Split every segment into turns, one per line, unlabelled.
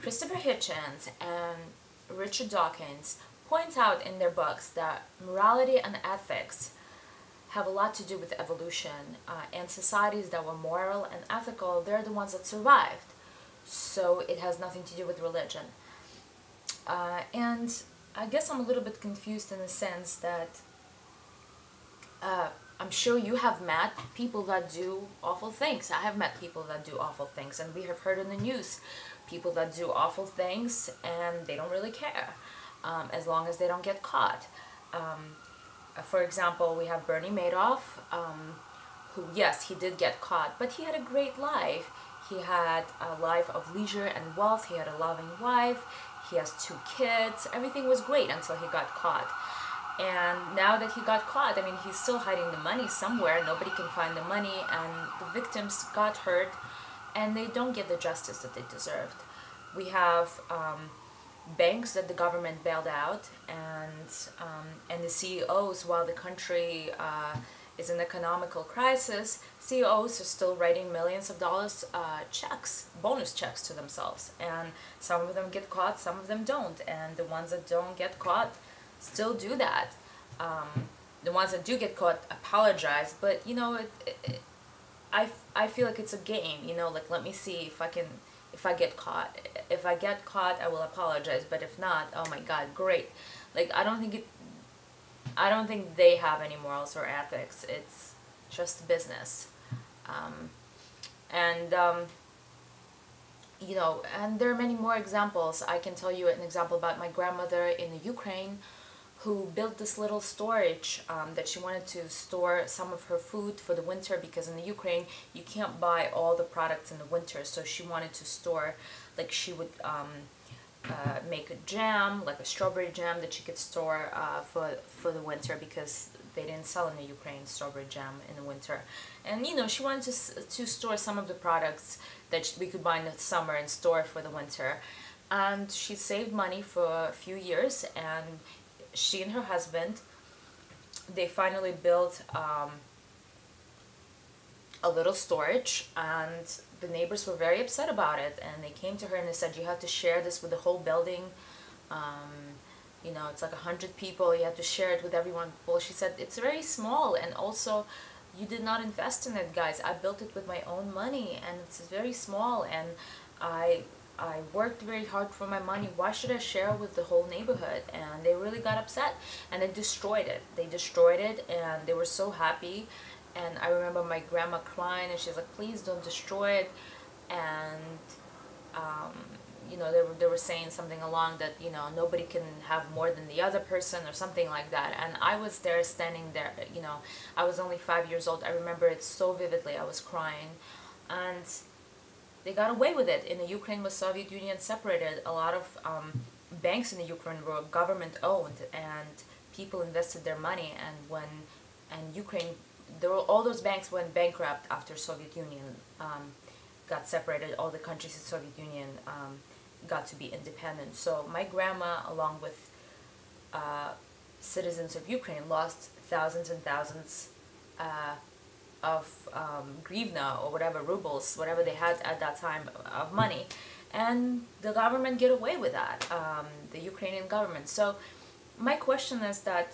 Christopher Hitchens and Richard Dawkins point out in their books that morality and ethics have a lot to do with evolution, and societies that were moral and ethical, they're the ones that survived. So it has nothing to do with religion. And I guess I'm a little bit confused in the sense that I'm sure you have met people that do awful things. I have met people that do awful things, and we have heard in the news people that do awful things and they don't really care, as long as they don't get caught. For example, we have Bernie Madoff, who, yes, he did get caught, but he had a great life. He had a life of leisure and wealth. He had a loving wife. He has 2 kids. Everything was great until he got caught. And now that he got caught, I mean, he's still hiding the money somewhere. Nobody can find the money, and the victims got hurt, and they don't get the justice that they deserved. We have banks that the government bailed out, and the CEOs, while the country is in economical crisis, CEOs are still writing millions of dollars checks, bonus checks to themselves. And some of them get caught, some of them don't. And the ones that don't get caught still do that. The ones that do get caught apologize, but you know, I feel like it's a game, you know, like, let me see if I get caught. If I get caught, I will apologize, but if not, oh my God, great. Like, I don't think they have any morals or ethics. It's just business. You know, and there are many more examples. I can tell you an example about my grandmother in the Ukraine, who built this little storage that she wanted to store some of her food for the winter, because in the Ukraine you can't buy all the products in the winter. So she wanted to store, like, she would make a jam, like a strawberry jam that she could store for the winter, because they didn't sell in the Ukraine strawberry jam in the winter. And you know, she wanted to store some of the products that we could buy in the summer and store for the winter. And she saved money for a few years, and she and her husband, they finally built a little storage, and the neighbors were very upset about it, and they came to her and they said, you have to share this with the whole building. You know, it's like 100 people, you have to share it with everyone. Well, she said, it's very small, and also you did not invest in it, guys. I built it with my own money, and it's very small, and I worked very hard for my money. Why should I share with the whole neighborhood? And they really got upset, and they destroyed it. They destroyed it, and they were so happy. And I remember my grandma crying, and she's like, please don't destroy it. And you know, they were saying something along that, you know, nobody can have more than the other person, or something like that. And I was there, standing there, you know, I was only 5 years old. I remember it so vividly. I was crying. And they got away with it. In the Ukraine, was Soviet Union separated, a lot of banks in the Ukraine were government owned, and people invested their money. And Ukraine, all those banks went bankrupt after Soviet Union got separated. All the countries in Soviet Union got to be independent. So my grandma, along with citizens of Ukraine, lost thousands and thousands of grivna, or whatever, rubles, whatever they had at that time of money. And the government get away with that, the Ukrainian government. So my question is that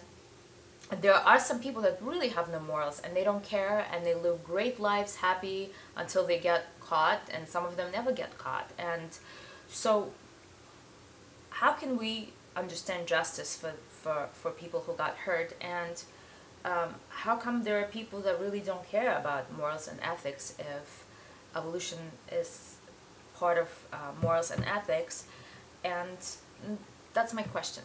there are some people that really have no morals, and they don't care, and they live great lives, happy, until they get caught, and some of them never get caught. And so how can we understand justice for people who got hurt? And how come there are people that really don't care about morals and ethics if evolution is part of morals and ethics? And that's my question.